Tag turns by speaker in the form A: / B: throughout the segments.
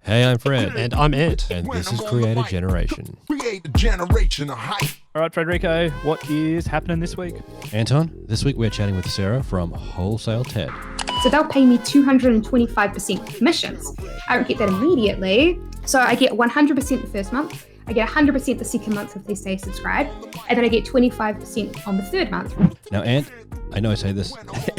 A: Hey, I'm Fred.
B: And I'm Ant.
A: And this is Creator Generation.
C: Create a generation of hype.
B: All right, Frederico, what is happening this week?
A: Anton, this week we're chatting with Sarah from Wholesale Ted.
D: So they'll pay me 225% commissions. I don't get that immediately. So I get 100% the first month. I get 100% the second month if they stay subscribed. And then I get 25% on the third month.
A: Now, Ant, I know I say this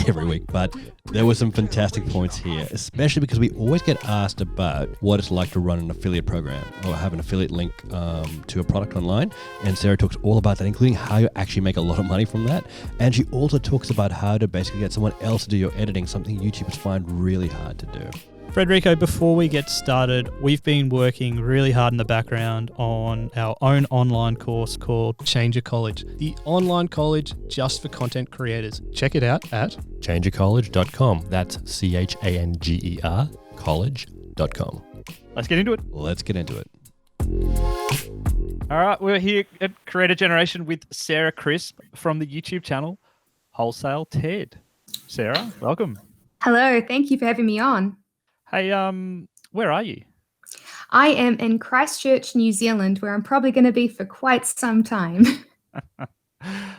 A: every week, but there were some fantastic points here, especially because we always get asked about what it's like to run an affiliate program or have an affiliate link to a product online. And Sarah talks all about that, including how you actually make a lot of money from that. And she also talks about how to basically get someone else to do your editing, something YouTubers find really hard to do.
B: Frederico, before we get started, we've been working really hard in the background on our own online course called Change Your College, the online college just for content creators. Check it out at
A: changeyourcollege.com. That's CHANGER college.com.
B: Let's get into it.
A: Let's get into it.
B: All right, we're here at Creator Generation with Sarah Crisp from the YouTube channel Wholesale Ted. Sarah, welcome.
D: Hello, thank you for having me on.
B: Hey, where are you?
D: I am in Christchurch, New Zealand, where I'm probably going to be for quite some time.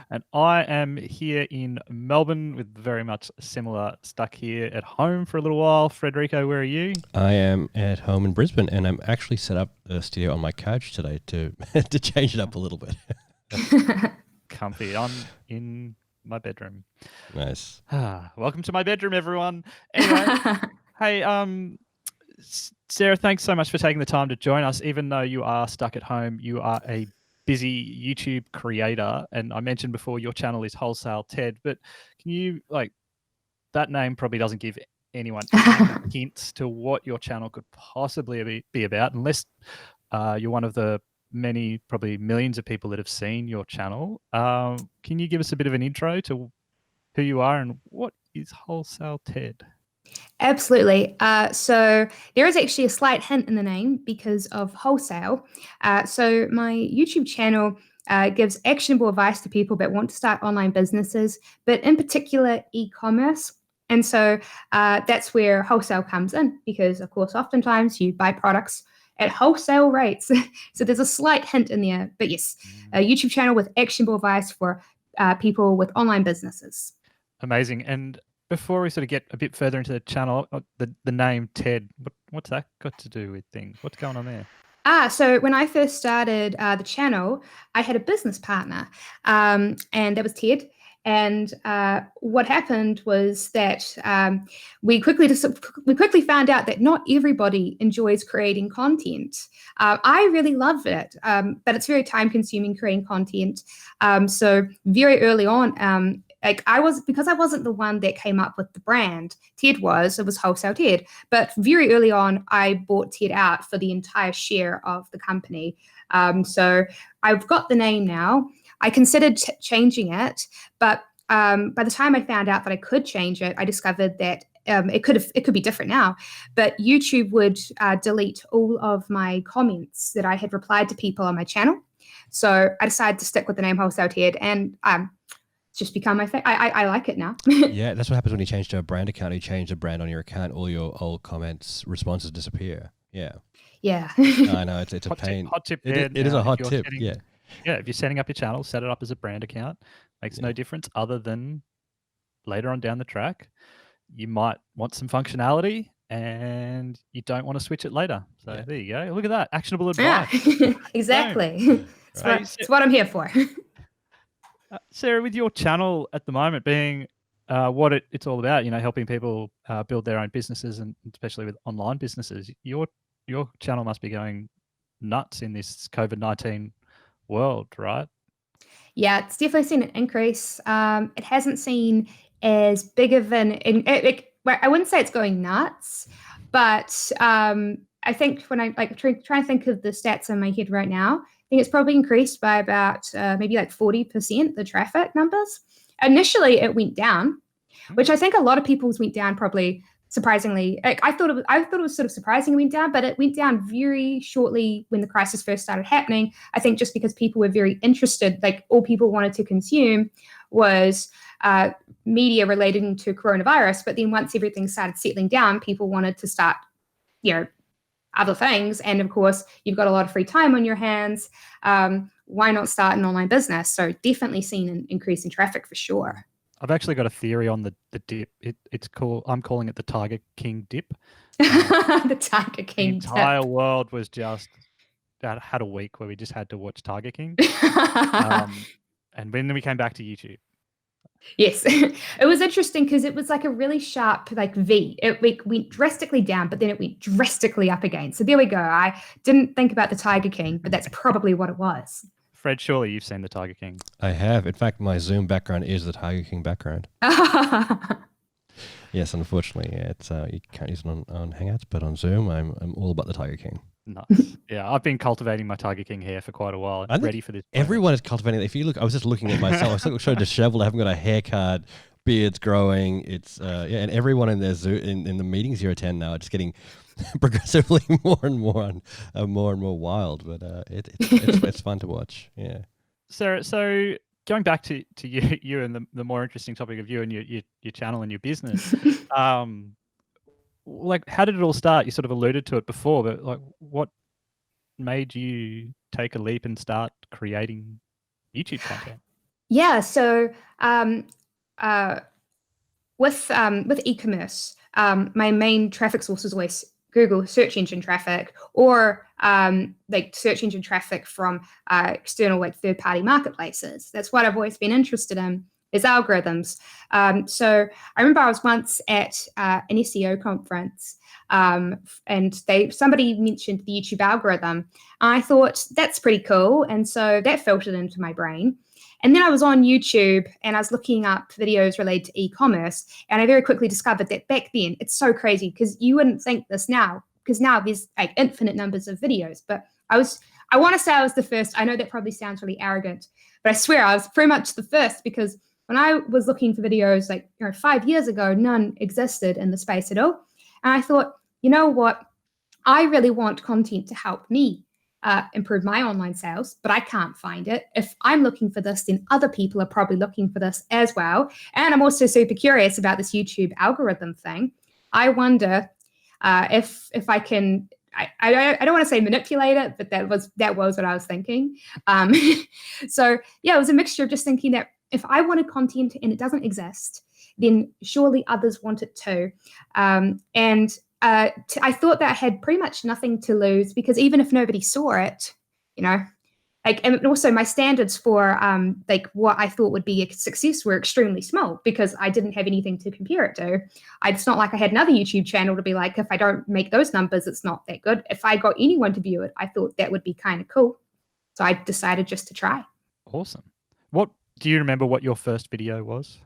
B: And I am here in Melbourne with very much similar, stuck here at home for a little while. Frederico, where are you?
A: I am at home in Brisbane, and I'm actually set up a studio on my couch today to to change it up a little bit.
B: Comfy. I'm in my bedroom.
A: Nice.
B: Welcome to my bedroom, everyone. Anyway, hey, Sarah, thanks so much for taking the time to join us. Even though you are stuck at home, you are a busy YouTube creator. And I mentioned before your channel is Wholesale Ted, but can you, that name probably doesn't give anyone any hints to what your channel could possibly be about, unless you're one of the many, probably millions of people that have seen your channel. Can you give us a bit of an intro to who you are and what is Wholesale Ted?
D: Absolutely. So there is actually a slight hint in the name because of wholesale. So my YouTube channel gives actionable advice to people that want to start online businesses, but in particular e-commerce. And so that's where wholesale comes in because, of course, oftentimes you buy products at wholesale rates. So there's a slight hint in there. But yes, a YouTube channel with actionable advice for people with online businesses.
B: Amazing. And before we sort of get a bit further into the channel, the name Ted, what's that got to do with things? What's going on there?
D: So when I first started the channel, I had a business partner, and that was Ted. And what happened was that we quickly found out that not everybody enjoys creating content. I really love it, but it's very time-consuming creating content. So very early on, because I wasn't the one that came up with the brand. Ted was. It was Wholesale Ted. But very early on, I bought Ted out for the entire share of the company. So I've got the name now. I considered changing it, but by the time I found out that I could change it, I discovered that it could be different now. But YouTube would delete all of my comments that I had replied to people on my channel. So I decided to stick with the name Wholesale Ted, and just become my thing. I like it now.
A: Yeah, that's what happens when you change to a brand account. You change the brand on your account, all your old comments, responses disappear. Yeah.
D: Yeah.
A: I know, it's a pain.
B: Hot tip.
A: It is a hot tip. Yeah.
B: Yeah, if you're setting up your channel, set it up as a brand account. Makes no difference other than later on down the track, you might want some functionality and you don't want to switch it later. So there you go. Look at that. Actionable advice.
D: Yeah, exactly. It's what I'm here for.
B: Sarah, with your channel at the moment being what it's all about, helping people build their own businesses, and especially with online businesses, your channel must be going nuts in this COVID-19 world, right?
D: Yeah, it's definitely seen an increase. It hasn't seen as big of I wouldn't say it's going nuts, but I think when I trying to think of the stats in my head right now, I think it's probably increased by about maybe 40%, the traffic numbers. Initially, it went down, which I think a lot of people's went down probably surprisingly. I thought it was sort of surprising it went down, but it went down very shortly when the crisis first started happening. I think just because people were very interested, all people wanted to consume was media relating to coronavirus. But then once everything started settling down, people wanted to start, other things. And of course, you've got a lot of free time on your hands. Why not start an online business? So definitely seen an increase in traffic for sure.
B: I've actually got a theory on the dip. I'm calling it the Tiger King dip.
D: The Tiger King
B: The entire world was just had a week where we just had to watch Tiger King. And then we came back to YouTube.
D: Yes, it was interesting because it was like a really sharp like V. It went drastically down, but then it went drastically up again. So there we go. I didn't think about the Tiger King, but that's probably what it was.
B: Fred, surely you've seen the Tiger King.
A: I have. In fact, my Zoom background is the Tiger King background. Yes, unfortunately, it's you can't use it on Hangouts, but on Zoom, I'm all about the Tiger King.
B: Nice. Yeah, I've been cultivating my Tiger King hair for quite a while. I'm ready for this.
A: Everyone is cultivating it. If you look, I was just looking at myself. I was so disheveled. I haven't got a haircut. Beard's growing. It's and everyone in their Zoom in the meetings you attend now are just getting progressively more and more wild. But it's fun to watch. Yeah.
B: Sarah, so going back to you and the more interesting topic of you and your channel and your business, like how did it all start? You sort of alluded to it before, but like what made you take a leap and start creating YouTube content?
D: Yeah, so with e-commerce, my main traffic source is always Google search engine traffic, or like search engine traffic from external like third-party marketplaces. That's what I've always been interested in, is algorithms. So I remember I was once at an SEO conference, and somebody mentioned the YouTube algorithm. I thought that's pretty cool, and so that filtered into my brain. And then I was on YouTube and I was looking up videos related to e-commerce, and I very quickly discovered that back then, it's so crazy because you wouldn't think this now, because now there's like infinite numbers of videos. But I want to say I was the first. I know that probably sounds really arrogant, but I swear I was pretty much the first, because when I was looking for videos like 5 years ago, none existed in the space at all. And I thought, you know what? I really want content to help me improve my online sales, but I can't find it. If I'm looking for this, then other people are probably looking for this as well. And I'm also super curious about this YouTube algorithm thing. I wonder if I can. I don't want to say manipulate it, but that was what I was thinking. So yeah, it was a mixture of just thinking that if I wanted content and it doesn't exist, then surely others want it too. I thought that I had pretty much nothing to lose, because even if nobody saw it, and also my standards for like what I thought would be a success were extremely small, because I didn't have anything to compare it to. It's not like I had another YouTube channel to be like, if I don't make those numbers, it's not that good. If I got anyone to view it, I thought that would be kind of cool. So I decided just to try.
B: Awesome. What do you remember what your first video was?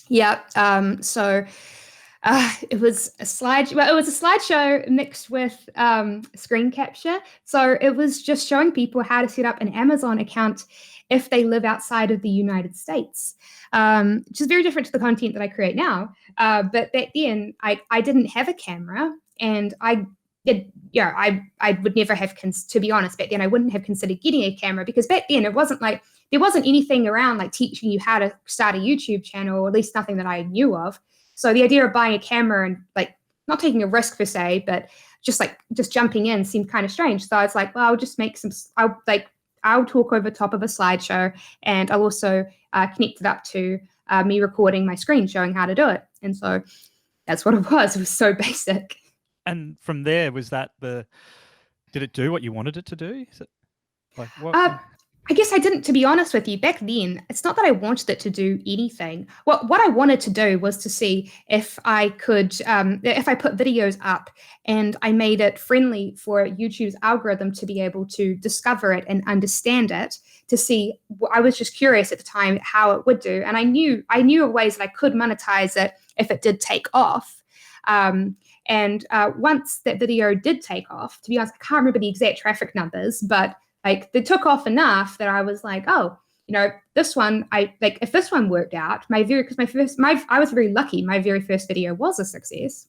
D: Yeah. It was a slideshow mixed with screen capture. So it was just showing people how to set up an Amazon account if they live outside of the United States, which is very different to the content that I create now. But back then, I didn't have a camera, and I would never have, to be honest, back then I wouldn't have considered getting a camera, because back then it wasn't like there wasn't anything around like teaching you how to start a YouTube channel, or at least nothing that I knew of. So the idea of buying a camera and like not taking a risk per se, but just jumping in seemed kind of strange. So I was like, well, I'll just make I'll talk over top of a slideshow, and I'll also connect it up to me recording my screen showing how to do it. And so that's what it was. It was so basic.
B: And from there, did it do what you wanted it to do? Is it like what?
D: I guess I didn't, to be honest with you. Back then, it's not that I wanted it to do anything. What I wanted to do was to see if I could, if I put videos up and I made it friendly for YouTube's algorithm to be able to discover it and understand it, to see, I was just curious at the time how it would do. And I knew of ways that I could monetize it if it did take off. Once that video did take off, to be honest, I can't remember the exact traffic numbers, but like they took off enough that I was like, oh, this one, if this one worked out, I was very lucky. My very first video was a success.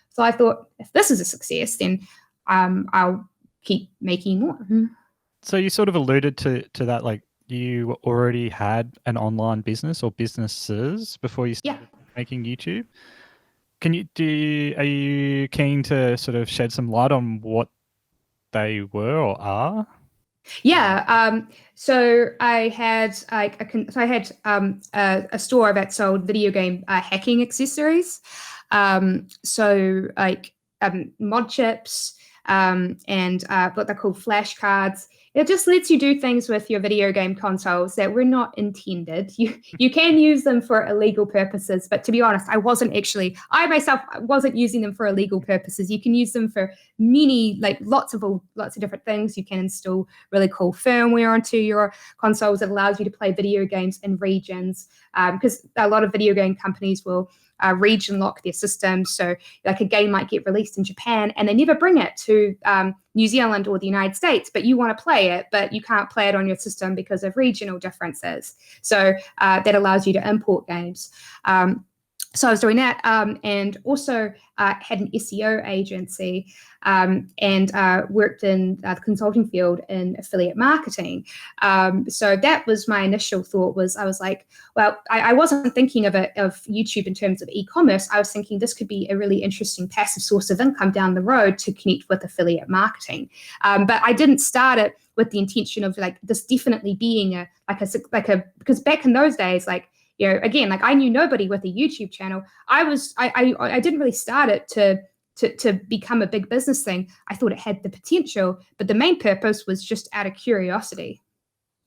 D: So I thought, if this is a success, then I'll keep making more.
B: So you sort of alluded to that, like you already had an online business or businesses before you started making YouTube. Are you keen to sort of shed some light on what they were or are?
D: Yeah. So I had a store that sold video game hacking accessories. So like mod chips and what they're called flashcards. It just lets you do things with your video game consoles that were not intended. You can use them for illegal purposes, but to be honest, I myself wasn't using them for illegal purposes. You can use them for many, like lots of different things. You can install really cool firmware onto your consoles that allows you to play video games in regions, because a lot of video game companies will region lock their systems. So like a game might get released in Japan and they never bring it to New Zealand or the United States, but you want to play it, but you can't play it on your system because of regional differences. So that allows you to import games. So I was doing that, and also had an SEO agency, and worked in the consulting field in affiliate marketing. So that was my initial thought. I was like, well, I wasn't thinking of YouTube in terms of e-commerce. I was thinking this could be a really interesting passive source of income down the road to connect with affiliate marketing. But I didn't start it with the intention of like this definitely being because back in those days, like, you know, again, like I knew nobody with a YouTube channel. I didn't really start it to become a big business thing. I thought it had the potential, but the main purpose was just out of curiosity.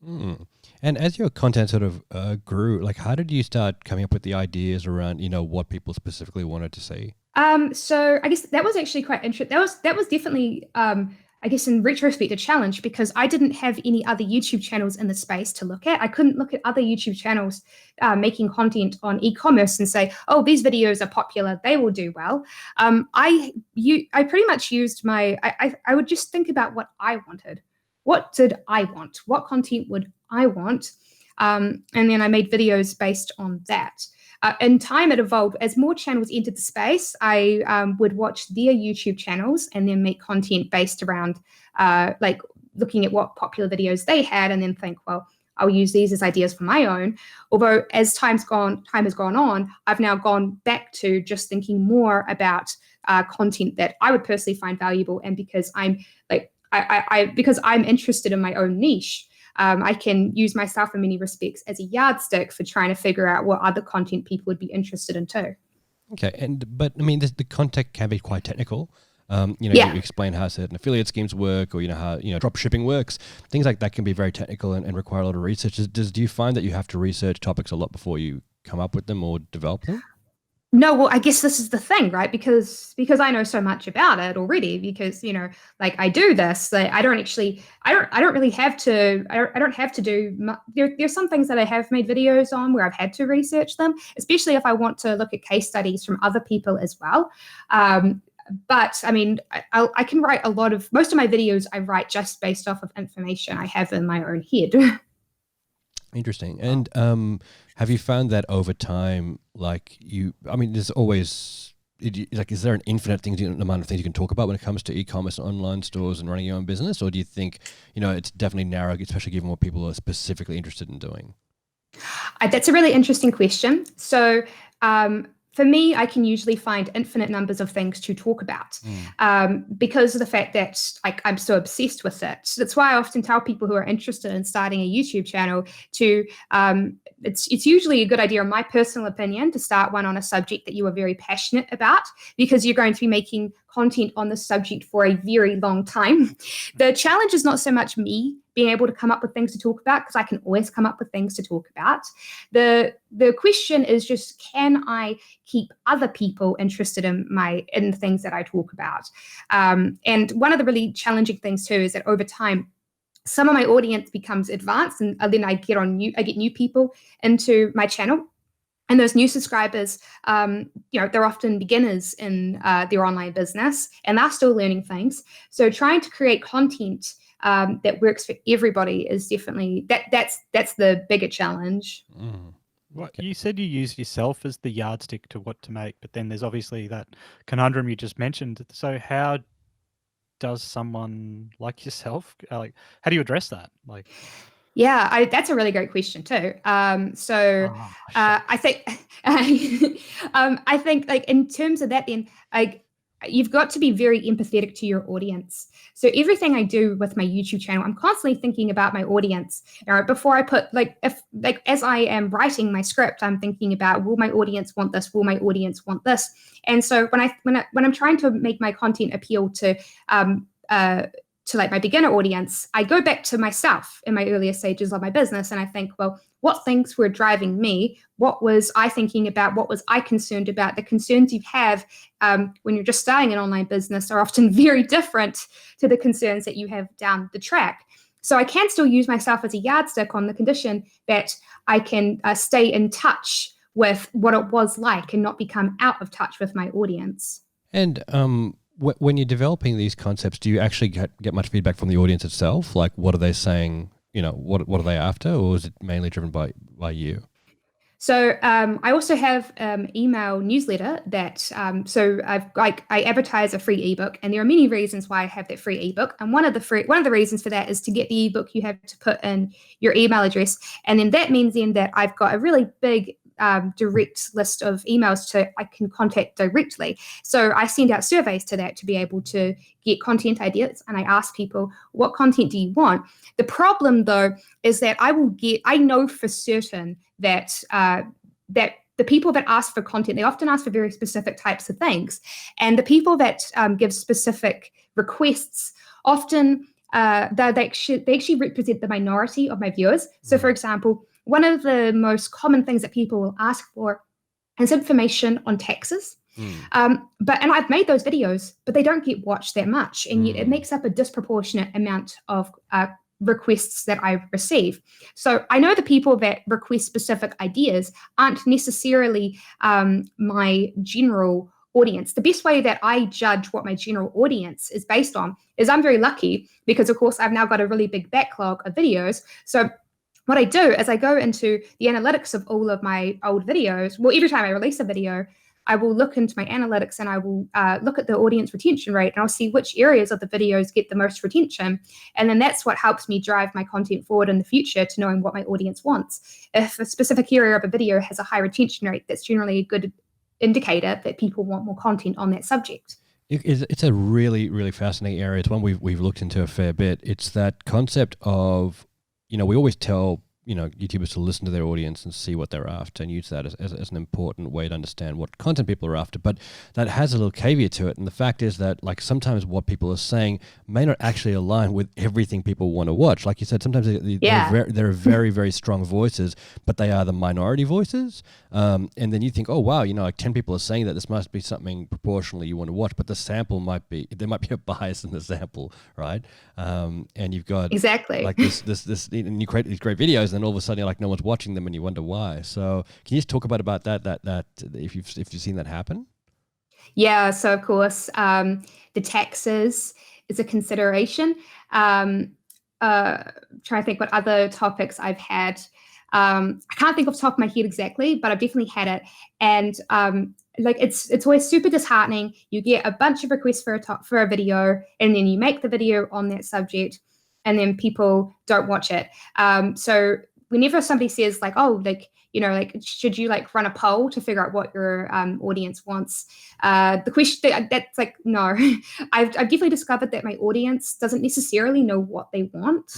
A: Mm. And as your content sort of grew, like how did you start coming up with the ideas around, you know, what people specifically wanted to see?
D: So I guess that was actually quite interesting. That was definitely I guess in retrospect, a challenge, because I didn't have any other YouTube channels in the space to look at. I couldn't look at other YouTube channels making content on e-commerce and say, oh, these videos are popular, they will do well. I pretty much used I would just think about what I wanted. What did I want? What content would I want? And then I made videos based on that. In time, it evolved. As more channels entered the space, I would watch their YouTube channels and then make content based around like looking at what popular videos they had, and then think, well, I'll use these as ideas for my own. Although as time has gone on, I've now gone back to just thinking more about content that I would personally find valuable, and because I'm like because I'm interested in my own niche. I can use myself in many respects as a yardstick for trying to figure out what other content people would be interested in too.
A: Okay, but I mean, the content can be quite technical. You explain how certain affiliate schemes work, or how drop shipping works. Things like that can be very technical and require a lot of research. Do you find that you have to research topics a lot before you come up with them or develop them?
D: No, well, I guess this is the thing, right? Because I know so much about it already. Because like I do this, like I don't really have to. I don't have to do. There's some things that I have made videos on where I've had to research them, especially if I want to look at case studies from other people as well. But I mean, I can write most of my videos I write just based off of information I have in my own head.
A: Interesting. And have you found that over time, there's always, is there an infinite amount of things you can talk about when it comes to e-commerce, online stores, and running your own business? Or do you think, it's definitely narrow, especially given what people are specifically interested in doing?
D: That's a really interesting question. So, for me, I can usually find infinite numbers of things to talk about because of the fact that I'm so obsessed with it. That's why I often tell people who are interested in starting a YouTube channel to, it's usually a good idea, in my personal opinion, to start one on a subject that you are very passionate about, because you're going to be making content on the subject for a very long time. The challenge is not so much me being able to come up with things to talk about, because I can always come up with things to talk about. The question is just, can I keep other people interested in the things that I talk about? And one of the really challenging things too is that over time, some of my audience becomes advanced, and then I get new people into my channel. And those new subscribers, they're often beginners in their online business, and they're still learning things. So trying to create content that works for everybody is definitely that's the bigger challenge.
B: What you said, you used yourself as the yardstick to what to make, but then there's obviously that conundrum you just mentioned. So how does someone like yourself, how do you address that?
D: Yeah, that's a really great question too. I think, I think like in terms of that, then you've got to be very empathetic to your audience. So everything I do with my YouTube channel, I'm constantly thinking about my audience. Before I put as I am writing my script, I'm thinking about, will my audience want this? Will my audience want this? And so when I'm trying to make my content appeal to like my beginner audience, I go back to myself in my earlier stages of my business, and I think, well, what things were driving me? What was I thinking about? What was I concerned about? The concerns you have when you're just starting an online business are often very different to the concerns that you have down the track. So I can still use myself as a yardstick on the condition that I can stay in touch with what it was like and not become out of touch with my audience.
A: And when you're developing these concepts, do you actually get much feedback from the audience itself? Like, what are they saying? What are they after, or is it mainly driven by you?
D: So I also have email newsletter that so I advertise a free ebook, and there are many reasons why I have that free ebook. And one of the reasons for that is to get the ebook, you have to put in your email address, and then that means then that I've got a really big direct list of emails I can contact directly. So I send out surveys to that to be able to get content ideas, and I ask people, what content do you want? The problem though is that I know for certain that that the people that ask for content, they often ask for very specific types of things, and the people that give specific requests often they actually represent the minority of my viewers. So for example, one of the most common things that people will ask for is information on taxes. And I've made those videos, but they don't get watched that much. And yet it makes up a disproportionate amount of requests that I receive. So I know the people that request specific ideas aren't necessarily my general audience. The best way that I judge what my general audience is based on is I'm very lucky because, of course, I've now got a really big backlog of videos. So what I do is I go into the analytics of all of my old videos. Well, every time I release a video, I will look into my analytics and I will look at the audience retention rate, and I'll see which areas of the videos get the most retention. And then that's what helps me drive my content forward in the future to knowing what my audience wants. If a specific area of a video has a high retention rate, that's generally a good indicator that people want more content on that subject.
A: It's a really, really fascinating area. It's one we've looked into a fair bit. It's that concept of, we always tell, YouTubers to listen to their audience and see what they're after and use that as an important way to understand what content people are after. But that has a little caveat to it. And the fact is that, like, sometimes what people are saying may not actually align with everything people want to watch. Like you said, sometimes there are very, very strong voices, but they are the minority voices. And then you think, oh, wow, like 10 people are saying that, this must be something proportionally you want to watch, but the sample there might be a bias in the sample, right? And you've got
D: exactly
A: like this, and you create these great videos, and all of a sudden you're like, no one's watching them, and you wonder why. So can you just talk about that if you've seen that happen?
D: Yeah, so of course the taxes is a consideration. Trying to think what other topics I've had. I can't think off the top of my head exactly, but I've definitely had it. And it's always super disheartening. You get a bunch of requests for a video, and then you make the video on that subject, and then people don't watch it. So whenever somebody says should you run a poll to figure out what your audience wants? The question that's like, no. I've definitely discovered that my audience doesn't necessarily know what they want.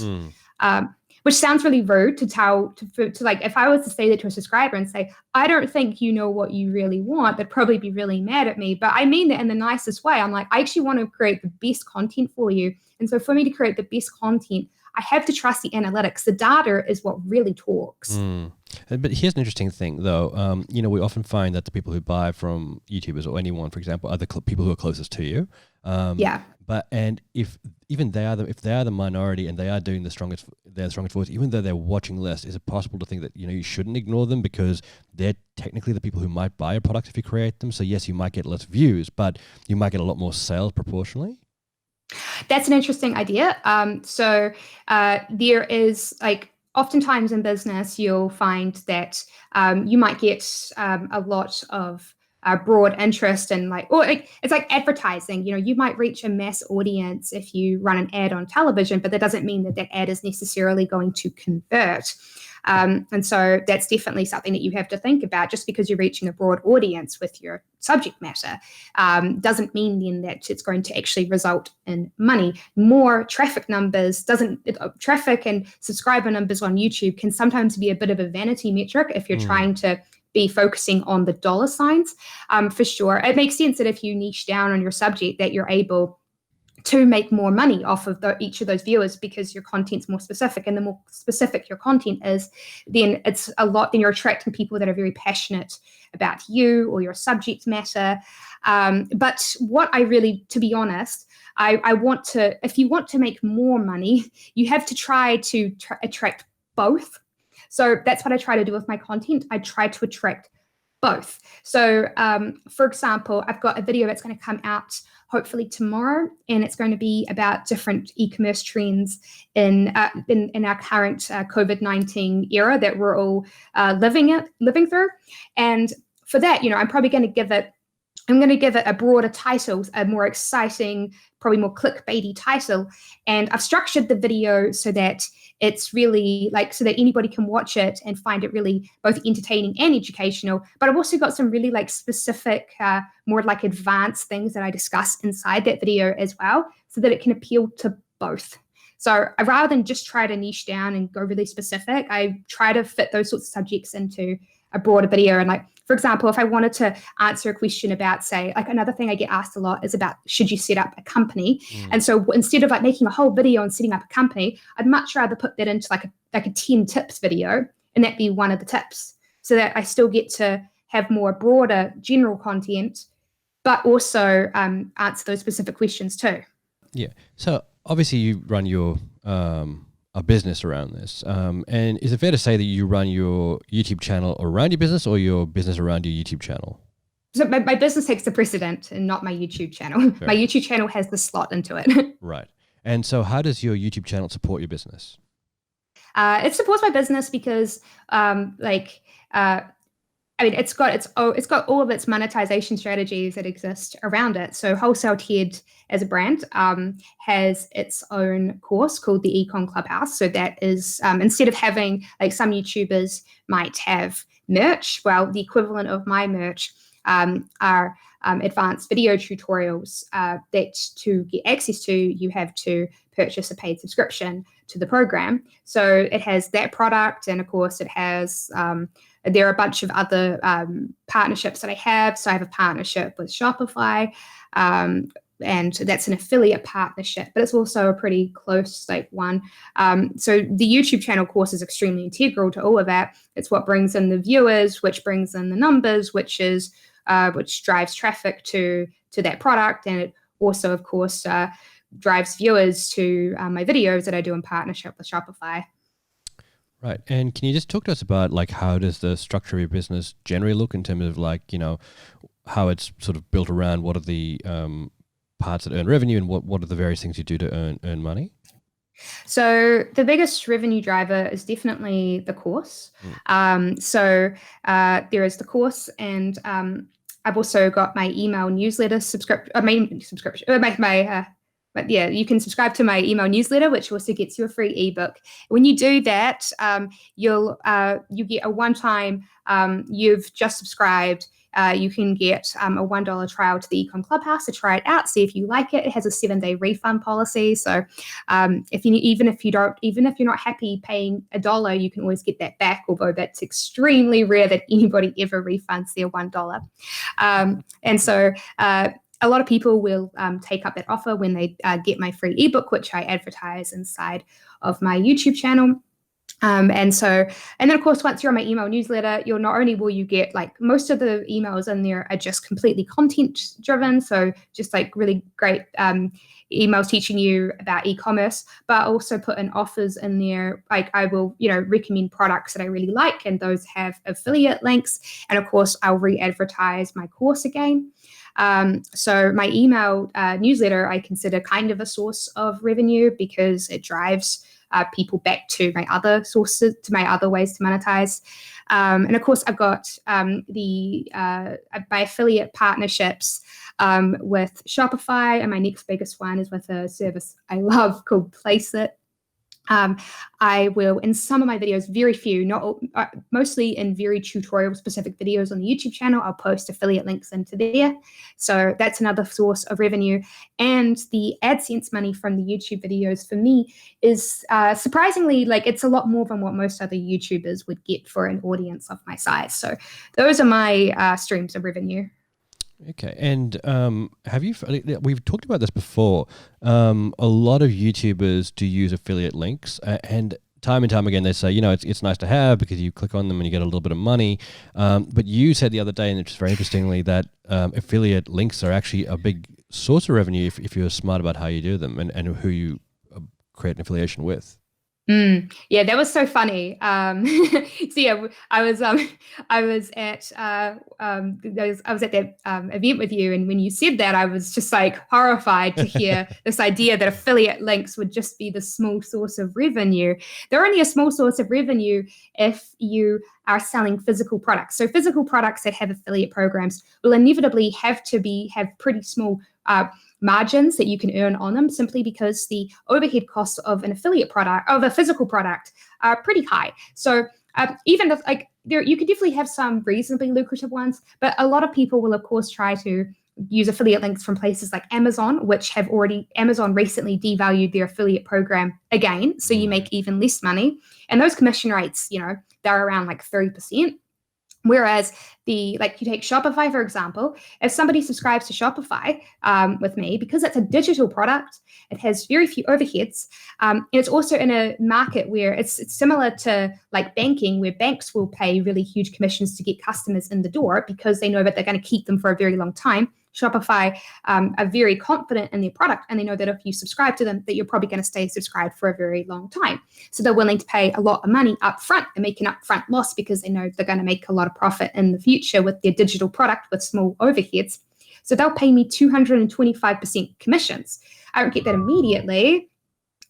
D: Which sounds really rude to if I was to say that to a subscriber and say, I don't think you know what you really want, they'd probably be really mad at me. But I mean that in the nicest way. I'm like, I actually want to create the best content for you. And so for me to create the best content, I have to trust the analytics. The data is what really talks.
A: But here's an interesting thing, though. We often find that the people who buy from YouTubers or anyone, for example, are the people who are closest to you. And if they are the minority and they are doing the strongest voice, even though they're watching less, is it possible to think that you shouldn't ignore them because they're technically the people who might buy your products if you create them? So yes, you might get less views, but you might get a lot more sales proportionally.
D: That's an interesting idea. There is oftentimes in business, you'll find that you might get a lot of broad interest and it's like advertising. You might reach a mass audience if you run an ad on television, but that doesn't mean that ad is necessarily going to convert. And so that's definitely something that you have to think about. Just because you're reaching a broad audience with your subject matter doesn't mean then that it's going to actually result in money. More traffic numbers traffic and subscriber numbers on YouTube can sometimes be a bit of a vanity metric if you're trying to be focusing on the dollar signs. For sure, it makes sense that if you niche down on your subject, that you're able to make more money off of each of those viewers because your content's more specific. And the more specific your content is, then then you're attracting people that are very passionate about you or your subject matter. But what I really, to be honest, if you want to make more money, you have to try to attract both. So that's what I try to do with my content. I try to attract both. So for example, I've got a video that's going to come out hopefully tomorrow, and it's going to be about different e-commerce trends in our current COVID-19 era that we're all living through. And for that, I'm probably going to give it a broader title, a more exciting, probably more clickbaity title. And I've structured the video so that it's really so that anybody can watch it and find it really both entertaining and educational. But I've also got some really specific, more advanced things that I discuss inside that video as well, so that it can appeal to both. So rather than just try to niche down and go really specific, I try to fit those sorts of subjects into a broader video. And for example, if I wanted to answer a question about, say, another thing I get asked a lot is about, should you set up a company? And so instead of making a whole video on setting up a company, I'd much rather put that into a 10 tips video, and that be one of the tips, so that I still get to have more broader general content, but also answer those specific questions too.
A: Yeah. So obviously you run your a business around this. And is it fair to say that you run your YouTube channel around your business, or your business around your YouTube channel?
D: So my business takes the precedent and not my YouTube channel. Fair. My YouTube channel has the slot into it.
A: Right. And so how does your YouTube channel support your business?
D: It supports my business because it's got all of its monetization strategies that exist around it. So Wholesale Ted as a brand has its own course called the Econ Clubhouse. So that is instead of having some YouTubers might have merch, well, the equivalent of my merch are advanced video tutorials that to get access to, you have to purchase a paid subscription to the program. So it has that product, and of course it has there are a bunch of other partnerships that I have. So I have a partnership with Shopify, and that's an affiliate partnership, but it's also a pretty close one. So the YouTube channel course is extremely integral to all of that. It's what brings in the viewers, which brings in the numbers, which drives traffic to that product, and it also, of course, drives viewers to my videos that I do in partnership with Shopify.
A: Right. And can you just talk to us about how does the structure of your business generally look in terms of how it's sort of built around what are the parts that earn revenue, and what are the various things you do to earn money?
D: So the biggest revenue driver is definitely the course. So there is the course, and I've also got my email newsletter But yeah, you can subscribe to my email newsletter, which also gets you a free ebook. When you do that, you get a one-time. You've just subscribed. You can get a $1 trial to the Econ Clubhouse to try it out, see if you like it. It has a 7-day refund policy, so even if you're not happy paying $1, you can always get that back. Although that's extremely rare that anybody ever refunds their $1. And so. A lot of people will take up that offer when they get my free ebook, which I advertise inside of my YouTube channel. And then of course, once you're on my email newsletter, not only will you get most of the emails in there are just completely content driven. So just really great emails teaching you about e-commerce, but I also put in offers in there. I will, recommend products that I really like, and those have affiliate links. And of course, I'll re-advertise my course again. So my email newsletter, I consider kind of a source of revenue because it drives people back to my other sources, to my other ways to monetize. And of course, I've got my affiliate partnerships with Shopify, and my next biggest one is with a service I love called Place It. I will, in some of my videos, very few, not all, mostly in very tutorial specific videos on the YouTube channel, I'll post affiliate links into there. So that's another source of revenue. And the AdSense money from the YouTube videos for me is surprisingly, like, it's a lot more than what most other YouTubers would get for an audience of my size. So those are my streams of revenue.
A: Okay, and we've talked about this before. A lot of YouTubers do use affiliate links, and time and time again they say, it's nice to have because you click on them and you get a little bit of money. But you said the other day, and it's very interestingly, that affiliate links are actually a big source of revenue if you're smart about how you do them and who you create an affiliation with.
D: Yeah, that was so funny. So yeah, I was at that event with you, and when you said that, I was just like horrified to hear this idea that affiliate links would just be the small source of revenue. They're only a small source of revenue if you are selling physical products. So physical products that have affiliate programs will inevitably have pretty small margins that you can earn on them, simply because the overhead costs of an affiliate product, of a physical product, are pretty high. So even if you could definitely have some reasonably lucrative ones, but a lot of people will of course try to use affiliate links from places like Amazon, which Amazon recently devalued their affiliate program again. So you make even less money. And those commission rates, they're around like 30%. Whereas you take Shopify, for example, if somebody subscribes to Shopify with me, because it's a digital product, it has very few overheads. And it's also in a market where it's similar to like banking, where banks will pay really huge commissions to get customers in the door because they know that they're going to keep them for a very long time. Shopify are very confident in their product, and they know that if you subscribe to them, that you're probably going to stay subscribed for a very long time. So they're willing to pay a lot of money up front and make an upfront loss because they know they're going to make a lot of profit in the future with their digital product with small overheads. So they'll pay me 225% commissions. I don't get that immediately.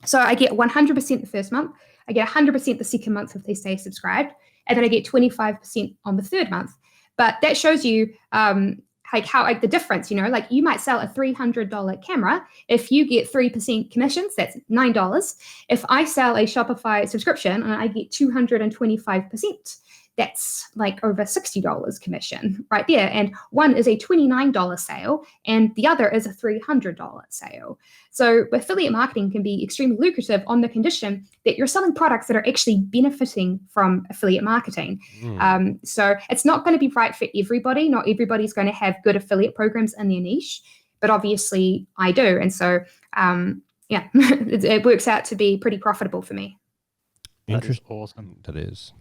D: So I get 100% the first month. I get 100% the second month if they stay subscribed. And then I get 25% on the third month. But that shows you how the difference, you might sell a $300 camera. If you get 3% commissions, that's $9. If I sell a Shopify subscription and I get 225%, that's like over $60 commission right there. And one is a $29 sale and the other is a $300 sale. So affiliate marketing can be extremely lucrative on the condition that you're selling products that are actually benefiting from affiliate marketing. So it's not going to be right for everybody. Not everybody's going to have good affiliate programs in their niche, but obviously I do. And so, it works out to be pretty profitable for me.
B: That is awesome.
A: That is.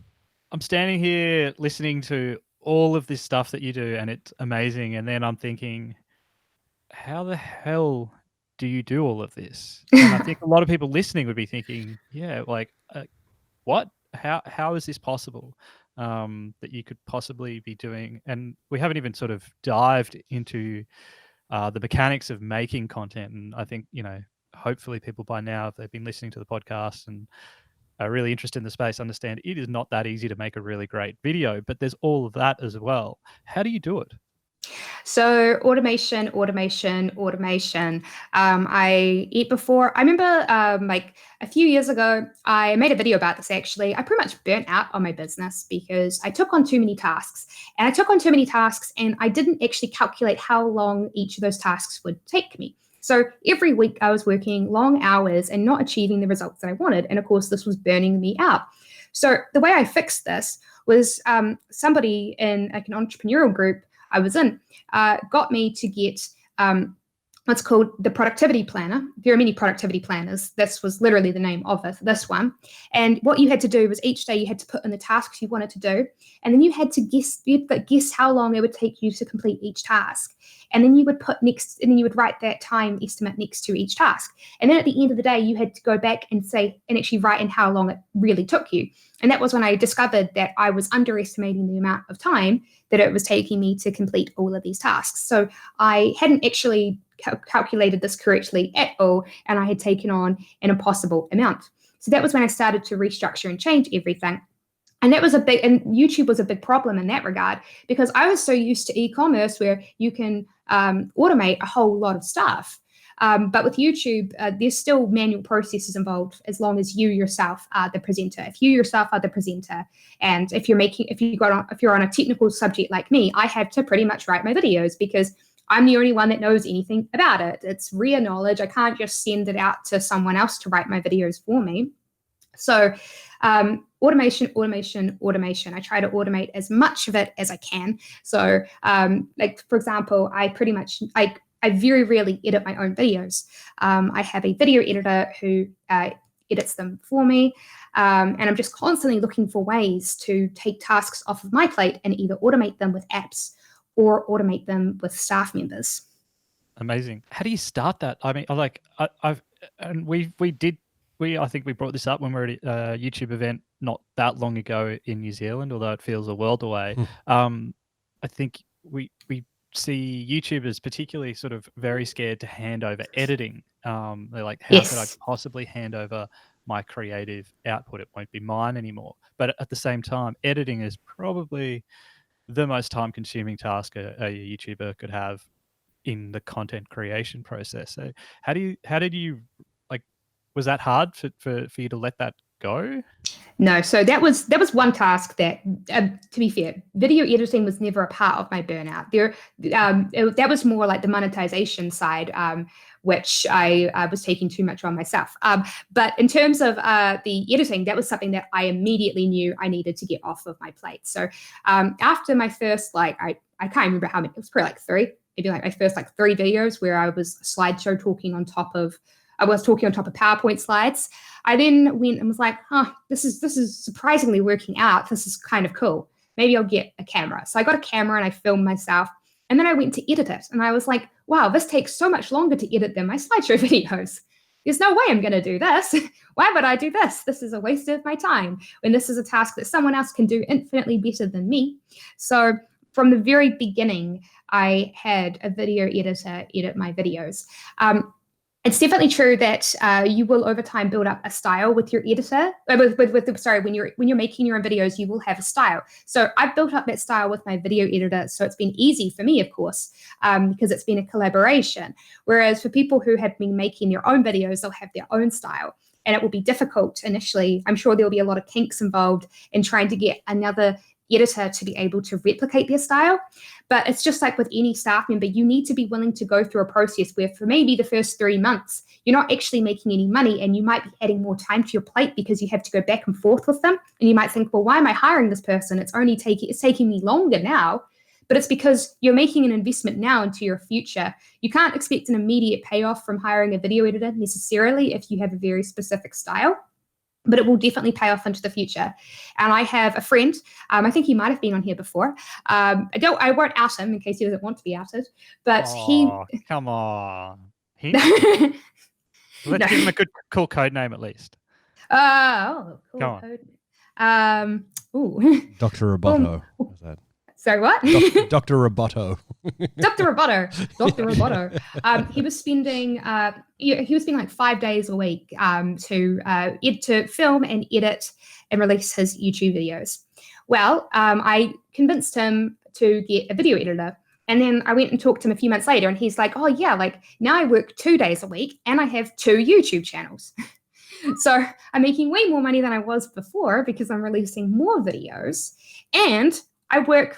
B: I'm standing here listening to all of this stuff that you do, and it's amazing. And then I'm thinking, how the hell do you do all of this? And I think a lot of people listening would be thinking, what? How is this possible that you could possibly be doing? And we haven't even sort of dived into the mechanics of making content. And I think, hopefully people by now, if they've been listening to the podcast and are really interested in the space, understand it is not that easy to make a really great video, but there's all of that as well. How do you do it?
D: So automation. I remember like a few years ago, I made a video about this actually. I pretty much burnt out on my business because I took on too many tasks. And I didn't actually calculate how long each of those tasks would take me. So every week I was working long hours and not achieving the results that I wanted. And of course, this was burning me out. So the way I fixed this was somebody in like an entrepreneurial group I was in got me to get what's called the productivity planner. There are many productivity planners. This was literally the name of this one. And what you had to do was each day you had to put in the tasks you wanted to do. And then you had to guess how long it would take you to complete each task. And then you would write that time estimate next to each task. And then at the end of the day, you had to go back and actually write in how long it really took you. And that was when I discovered that I was underestimating the amount of time that it was taking me to complete all of these tasks. So I hadn't actually calculated this correctly at all, and I had taken on an impossible amount. So that was when I started to restructure and change everything. And YouTube was a big problem in that regard, because I was so used to e-commerce where you can automate a whole lot of stuff. But with YouTube, there's still manual processes involved as long as you yourself are the presenter. If you yourself are the presenter, and if you're on a technical subject like me, I have to pretty much write my videos because I'm the only one that knows anything about it. It's rare knowledge. I can't just send it out to someone else to write my videos for me. So automation. I try to automate as much of it as I can. So like, for example, I very rarely edit my own videos. I have a video editor who edits them for me. And I'm just constantly looking for ways to take tasks off of my plate and either automate them with apps or automate them with staff members.
B: Amazing. How do you start that? I mean, I think we brought this up when we were at a YouTube event not that long ago in New Zealand, although it feels a world away. I think we see YouTubers particularly sort of very scared to hand over editing. They're like, how could I possibly hand over my creative output? It won't be mine anymore. But at the same time, editing is probably the most time-consuming task a YouTuber could have in the content creation process. So how did you like, was that hard for you to let that go?
D: No, so that was one task that, to be fair, video editing was never a part of my burnout. That was more like the monetization side, which I was taking too much on myself. But in terms of the editing, that was something that I immediately knew I needed to get off of my plate. So after my first, I can't remember how many, it was probably like 3, maybe like my first 3 videos where I was slideshow talking on top of PowerPoint slides. I then went and was like, this is surprisingly working out. This is kind of cool. Maybe I'll get a camera. So I got a camera and I filmed myself. And then I went to edit it. And I was like, wow, this takes so much longer to edit than my slideshow videos. There's no way I'm going to do this. Why would I do this? This is a waste of my time when this is a task that someone else can do infinitely better than me. So from the very beginning, I had a video editor edit my videos. It's definitely true that you will over time build up a style with your editor. When you're making your own videos, you will have a style. So I've built up that style with my video editor, so it's been easy for me, of course, because it's been a collaboration. Whereas for people who have been making their own videos, they'll have their own style, and it will be difficult initially. I'm sure there will be a lot of kinks involved in trying to get another editor to be able to replicate their style. But it's just like with any staff member, you need to be willing to go through a process where for maybe the first 3 months, you're not actually making any money and you might be adding more time to your plate because you have to go back and forth with them. And you might think, well, why am I hiring this person? It's taking me longer now. But it's because you're making an investment now into your future. You can't expect an immediate payoff from hiring a video editor necessarily if you have a very specific style. But it will definitely pay off into the future. And I have a friend, I think he might have been on here before. I won't out him in case he doesn't want to be outed, but
B: come on. Let's give him a good, cool code name at least.
D: Cool code.
A: Dr. Roboto. What's that?
D: Sorry, what?
A: Dr. Roboto.
D: Dr. Roboto. He was spending like 5 days a week to film and edit and release his YouTube videos. Well, I convinced him to get a video editor. And then I went and talked to him a few months later, and he's like, oh yeah, like now I work 2 days a week and I have 2 YouTube channels. So I'm making way more money than I was before because I'm releasing more videos, and I work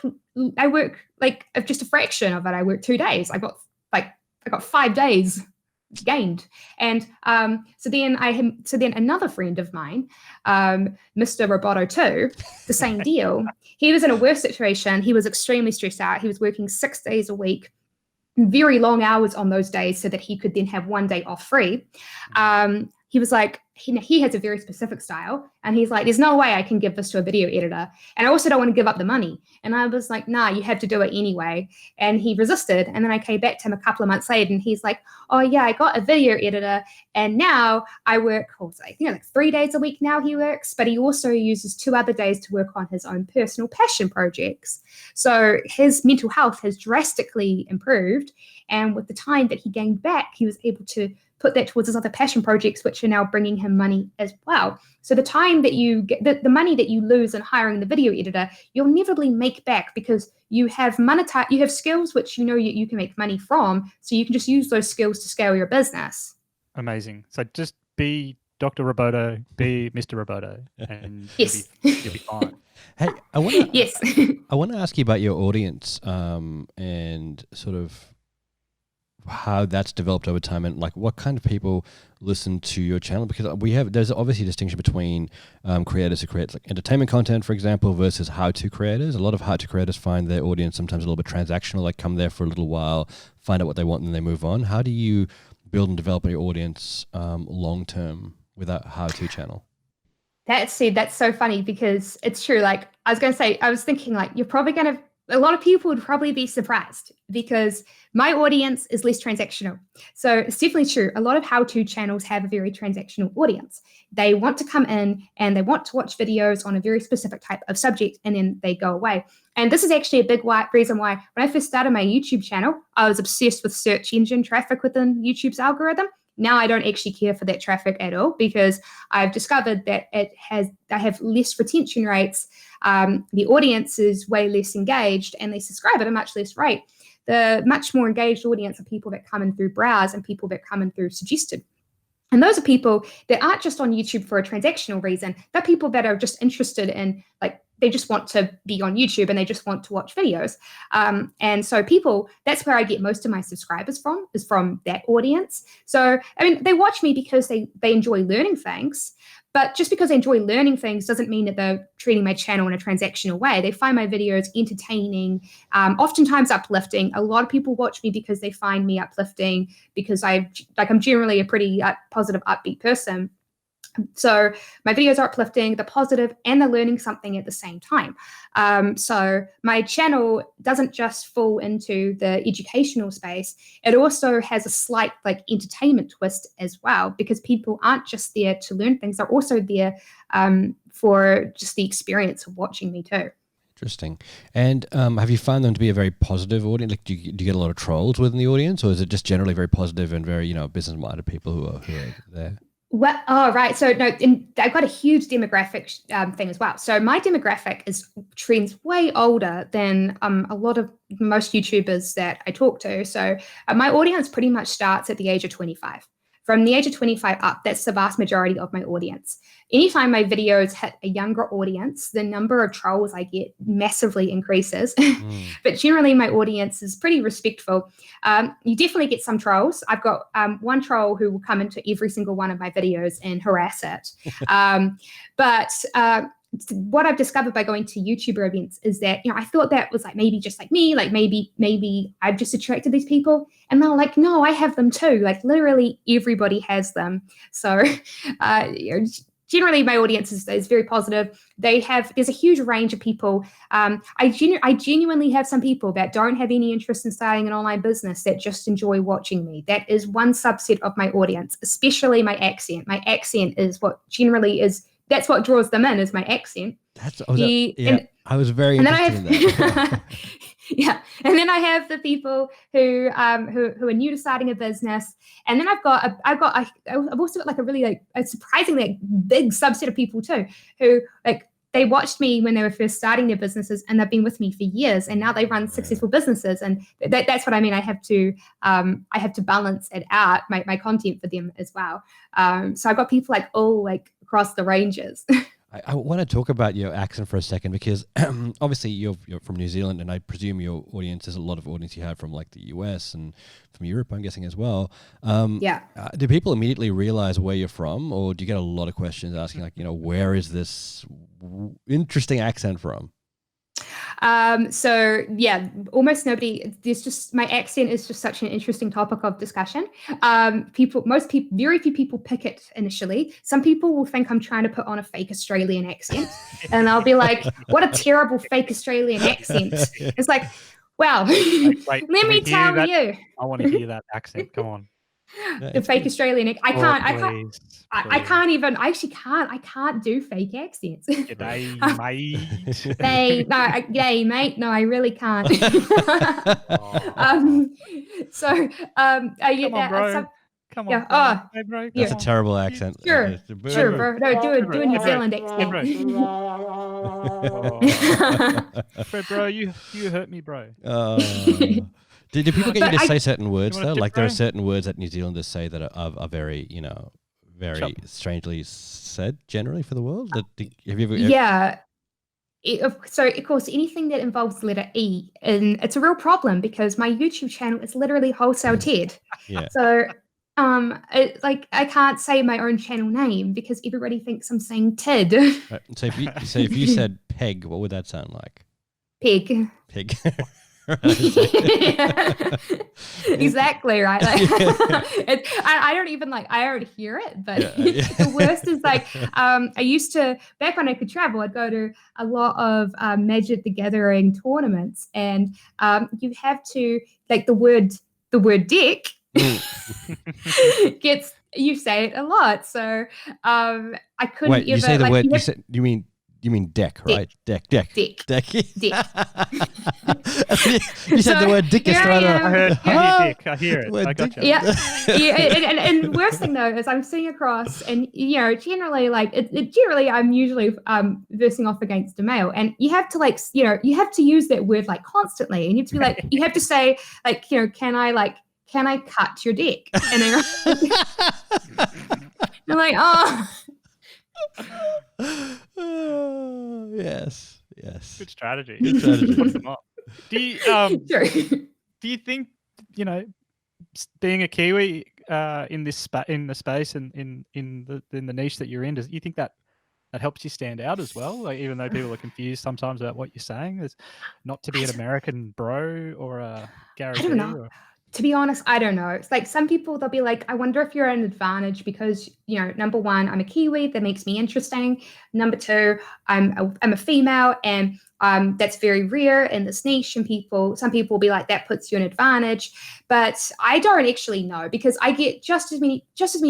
D: like just a fraction of it. I work 2 days. I got 5 days gained. And so then another friend of mine, Mr. Roboto too, the same deal. He was in a worse situation. He was extremely stressed out. He was working 6 days a week, very long hours on those days so that he could then have 1 day off free. He was like, he has a very specific style, and he's like, there's no way I can give this to a video editor, and I also don't want to give up the money. And I was like, nah, you have to do it anyway. And he resisted, and then I came back to him a couple of months later, and he's like, oh yeah, I got a video editor, and now I work, like 3 days a week now he works, but he also uses 2 other days to work on his own personal passion projects. So his mental health has drastically improved, and with the time that he gained back, he was able to put that towards his other passion projects, which are now bringing him money as well. So the time that you get, the money that you lose in hiring the video editor, you'll inevitably make back because you have you have skills which you can make money from. So you can just use those skills to scale your business.
B: Amazing. So just be Dr. Roboto, be Mr. Roboto, and
D: Yes.
B: you'll be fine.
A: Hey, I want to
D: Yes.
A: I want to ask you about your audience and sort of how that's developed over time, and like what kind of people listen to your channel, because there's obviously a distinction between creators who create like entertainment content, for example, versus how-to creators. A lot of how-to creators find their audience sometimes a little bit transactional, like come there for a little while, find out what they want, and then they move on. How do you build and develop your audience long term with a how-to channel?
D: That's so funny because it's true. Like I was thinking like, a lot of people would probably be surprised because my audience is less transactional. So it's definitely true. A lot of how-to channels have a very transactional audience. They want to come in and they want to watch videos on a very specific type of subject, and then they go away. And this is actually a big reason why when I first started my YouTube channel, I was obsessed with search engine traffic within YouTube's algorithm. Now I don't actually care for that traffic at all because I've discovered that I have less retention rates. The audience is way less engaged and they subscribe at a much less rate. The much more engaged audience are people that come in through browse and people that come in through suggested. And those are people that aren't just on YouTube for a transactional reason. They're people that are just interested in, like, they just want to be on YouTube and they just want to watch videos. And so that's where I get most of my subscribers is from that audience. So, I mean, they watch me because they enjoy learning things. But just because they enjoy learning things doesn't mean that they're treating my channel in a transactional way. They find my videos entertaining, oftentimes uplifting. A lot of people watch me because they find me uplifting because I'm generally a pretty positive, upbeat person. So my videos are uplifting, they're positive, and they're learning something at the same time. So my channel doesn't just fall into the educational space. It also has a slight like entertainment twist as well, because people aren't just there to learn things. They're also there for just the experience of watching me too.
A: Interesting. And have you found them to be a very positive audience? Like, do you get a lot of trolls within the audience, or is it just generally very positive and very, business-minded people who are there?
D: Well, right. So no, I've got a huge demographic thing as well. So my demographic trends way older than most YouTubers that I talk to. So my audience pretty much starts at the age of 25. From the age of 25 up, that's the vast majority of my audience. Anytime my videos hit a younger audience, the number of trolls I get massively increases. But generally, my audience is pretty respectful. You definitely get some trolls. I've got one troll who will come into every single one of my videos and harass it. But what I've discovered by going to YouTuber events is that, I thought that was like maybe just like me, like maybe I've just attracted these people. And they're like, no, I have them too. Like literally everybody has them. So generally my audience is very positive. There's a huge range of people. I genuinely have some people that don't have any interest in starting an online business that just enjoy watching me. That is one subset of my audience, especially my accent. My accent is what generally is. That's what draws them in, is my accent.
A: I was very interested in that.
D: Yeah, and then I have the people who are new to starting a business, and then I've also got like a really like a surprisingly big subset of people too, who like they watched me when they were first starting their businesses, and they've been with me for years, and now they run successful businesses, and that's what I mean. I have to balance it out, my content for them as well. So I've got people like all like across the ranges.
A: I want to talk about your accent for a second, because obviously you're from New Zealand, and I presume your audience is a lot of audience you have from like the US and from Europe, I'm guessing as well.
D: Yeah.
A: Do people immediately realize where you're from, or do you get a lot of questions asking like, where is this interesting accent from?
D: So yeah, almost nobody. My accent is just such an interesting topic of discussion. Very few people pick it initially. Some people will think I'm trying to put on a fake Australian accent, and I'll be like, "What a terrible fake Australian accent!" It's like, well,
B: Wait,
D: let me tell you.
B: I want to hear that accent. Come on.
D: The fake Australian. I can't do fake accents.
B: G'day, mate.
D: G'day, mate. No, I really can't. I get
B: Come on,
D: that.
B: bro. Come on.
D: Yeah.
B: Bro.
D: Oh,
B: Hey, bro.
D: yeah.
A: That's a terrible accent.
D: Sure.
A: It's a bit-
D: Sure, bro. No, do a New
B: Hey,
D: Zealand
B: Hey, bro.
D: accent.
B: Bro, you hurt me, bro.
A: Do people get
D: But
A: you to
D: I-
A: say certain words
B: wanna
A: though?
B: tip,
A: Like there are
B: bro?
A: certain words that New Zealanders say that are very, very
B: Chop.
A: strangely said generally for the world. Have you ever?
D: Yeah. So of course, anything that involves the letter E, and it's a real problem because my YouTube channel is literally Wholesale Ted.
A: Yeah.
D: So, I can't say my own channel name because everybody thinks I'm saying Tid.
A: Right. So if you said peg, what would that sound like?
D: Pig.
A: Pig.
D: Exactly right. Like, I don't even I already hear it, but
A: Yeah.
D: the worst is I used to, back when I could travel, I'd go to a lot of Magic the Gathering tournaments, and you have to the word dick gets, you say it a lot, so I couldn't
A: Wait,
D: ever,
A: you say the word.
D: have
A: You mean deck, right? Deck.
D: dick.
A: Dick.
D: Dick.
A: You said the word dick is
D: here
A: right.
D: I am.
B: I heard dick. I hear it.
A: Word
B: I got
A: dick.
B: you.
D: Yeah, and the worst thing though is I'm sitting across, and generally generally I'm usually versing off against a male, and you have to you have to use that word constantly, and you have to be you have to say can I cut your dick? And then you're like, oh.
A: Yes.
B: Good strategy.
A: Good strategy.
B: Put them up. Do you
D: Sure.
B: do you think being a Kiwi in this in the space and in the niche that you're in, do you think that helps you stand out as well? Like, even though people are confused sometimes about what you're saying, there's not to be an American bro or a Gary
D: I don't know.
B: Vee.
D: To be honest, I don't know. It's some people, they'll be like, I wonder if you're at an advantage because, number one, I'm a Kiwi, that makes me interesting. Number two, I'm a female, and that's very rare in this niche. And some people will be like, that puts you in advantage. But I don't actually know, because I get just as many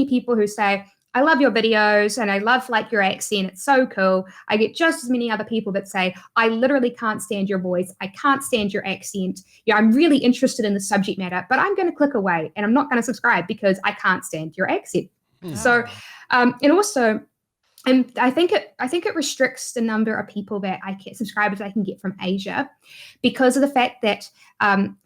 D: people who say, I love your videos and I love your accent. It's so cool. I get just as many other people that say, I literally can't stand your voice. I can't stand your accent. I'm really interested in the subject matter, but I'm going to click away and I'm not going to subscribe because I can't stand your accent. So, and also, and I think it restricts the number of people that subscribers I can get from Asia, because of the fact that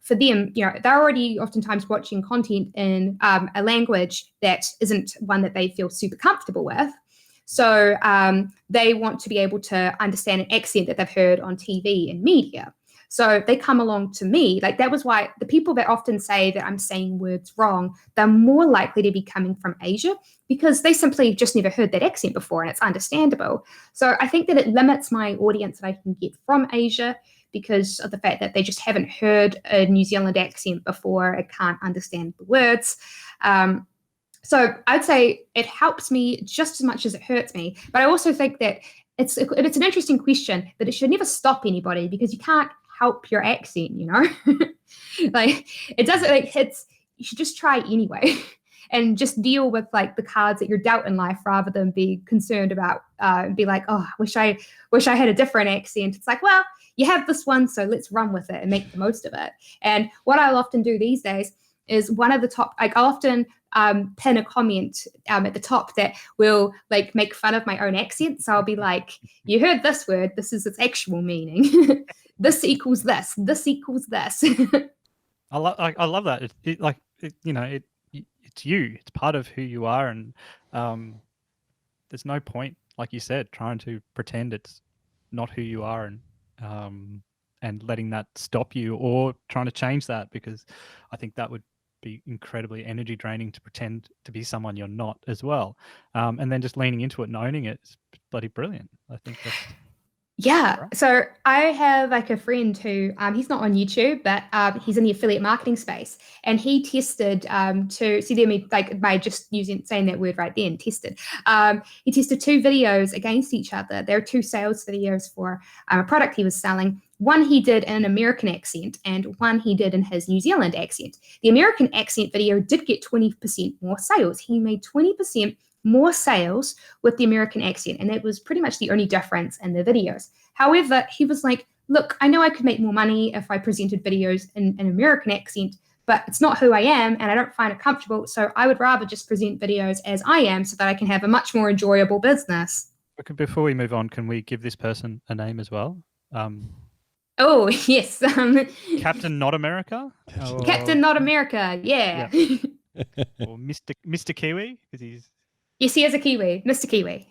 D: for them, they're already oftentimes watching content in a language that isn't one that they feel super comfortable with. So they want to be able to understand an accent that they've heard on TV and media. So they come along to me. That was why the people that often say that I'm saying words wrong, they're more likely to be coming from Asia, because they simply just never heard that accent before, and it's understandable. So I think that it limits my audience that I can get from Asia, because of the fact that they just haven't heard a New Zealand accent before, it can't understand the words. So I'd say it helps me just as much as it hurts me. But I also think that it's an interesting question, that it should never stop anybody, because you can't help your accent, it doesn't, you should just try anyway. And just deal with the cards that you're dealt in life, rather than be concerned about be like, oh, I wish I had a different accent. It's well, you have this one, so let's run with it and make the most of it. And what I'll often do these days is one of the top, I'll often pin a comment at the top that will make fun of my own accent. So I'll be like, you heard this word, this is its actual meaning. This equals this. This equals this.
B: I love that. It's you. It's part of who you are, and there's no point, like you said, trying to pretend it's not who you are, and letting that stop you, or trying to change that, because I think that would be incredibly energy draining to pretend to be someone you're not as well. And then just leaning into it and owning it is bloody brilliant. I think that's...
D: Yeah. So I have a friend who he's not on YouTube, but he's in the affiliate marketing space, and he tested to see them by just saying that word right then, tested. He tested two videos against each other. There are two sales videos for a product he was selling. One he did in an American accent, and one he did in his New Zealand accent. The American accent video did get 20% more sales. He made 20% more sales with the American accent, and that was pretty much the only difference in the videos. However, he was like, look, I know I could make more money if I presented videos in an American accent, but it's not who I am and I don't find it comfortable. So I would rather just present videos as I am so that I can have a much more enjoyable business.
B: Okay, before we move on, can we give this person a name as well?
D: Oh, yes.
B: Captain Not America?
D: Captain Not America, yeah.
B: Or Mr. Kiwi, because he's...
D: Yes, he is a Kiwi, Mr. Kiwi.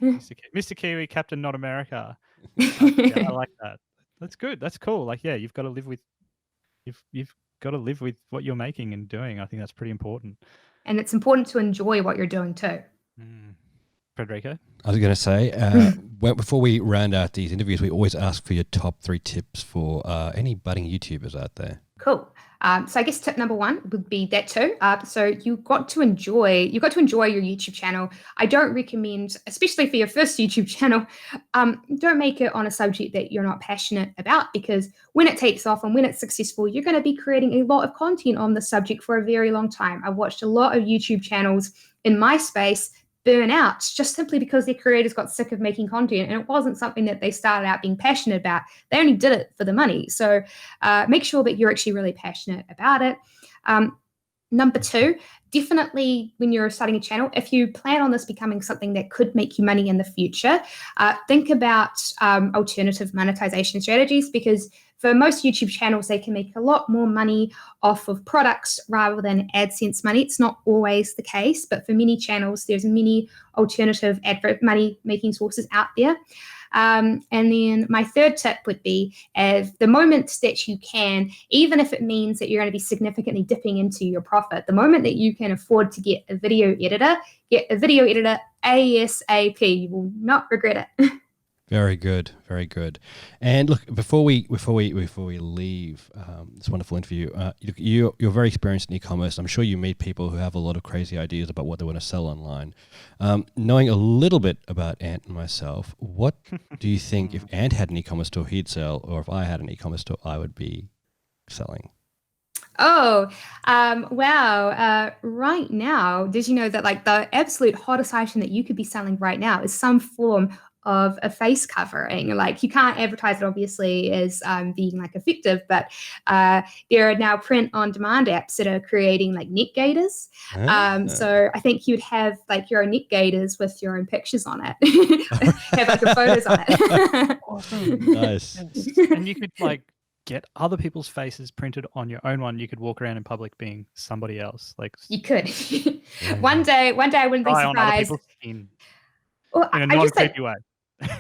B: Mr. Kiwi, Captain Not America. I like that. That's good. That's cool. Like, yeah, you've got to live with what you're making and doing. I think that's pretty important.
D: And it's important to enjoy what you're doing too.
B: Federico?
A: I was going to say, before we round out these interviews, we always ask for your top 3 tips for any budding YouTubers out there.
D: Cool. So I guess tip number 1 would be that too. So you've got to enjoy your YouTube channel. I don't recommend, especially for your first YouTube channel, don't make it on a subject that you're not passionate about, because when it takes off and when it's successful, you're going to be creating a lot of content on the subject for a very long time. I've watched a lot of YouTube channels in my space burn out just simply because their creators got sick of making content and it wasn't something that they started out being passionate about. They only did it for the money. So make sure that you're actually really passionate about it. Number 2, definitely when you're starting a channel, if you plan on this becoming something that could make you money in the future, think about alternative monetization strategies, because for most YouTube channels, they can make a lot more money off of products rather than AdSense money. It's not always the case, but for many channels, there's many alternative money-making sources out there. And then my 3rd tip would be, the moment that you can, even if it means that you're going to be significantly dipping into your profit, the moment that you can afford to get a video editor ASAP. You will not regret it.
A: Very good, very good. And look, before we leave this wonderful interview, you're very experienced in e-commerce. I'm sure you meet people who have a lot of crazy ideas about what they want to sell online. Knowing a little bit about Ant and myself, what do you think if Ant had an e-commerce store he'd sell, or if I had an e-commerce store I would be selling?
D: Oh, wow. Right now, did you know that like the absolute hottest item that you could be selling right now is some form of a face covering? Like, you can't advertise it obviously as being like effective, but there are now print on demand apps that are creating like neck gaiters. So I think you'd have like your own neck gaiters with your own pictures on it. Have like your photos on it.
B: Awesome.
A: Nice.
B: And you could like get other people's faces printed on your own one. You could walk around in public being somebody else. Like,
D: you could. One day I wouldn't be
B: try on other
D: surprised.
B: people's skin
D: Well,
B: in a
D: I just
B: non-creepy way.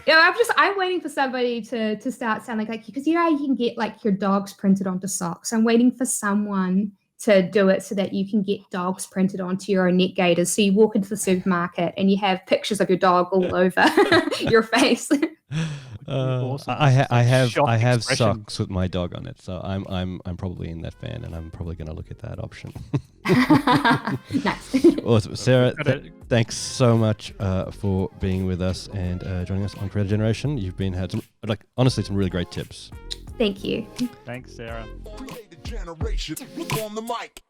D: Yeah, I'm waiting for somebody to start sounding like, because you know how you can get like your dogs printed onto socks. I'm waiting for someone to do it so that you can get dogs printed onto your own neck gaiters. So you walk into the supermarket and you have pictures of your dog all over your face.
A: Awesome. I have socks with my dog on it, so I'm probably in that fan, and I'm probably going to look at that option.
D: Nice.
A: Awesome, Sarah. Thanks so much for being with us and joining us on Creator Generation. You've had some really great tips.
D: Thank you.
B: Thanks, Sarah.
C: Creator Generation on the mic.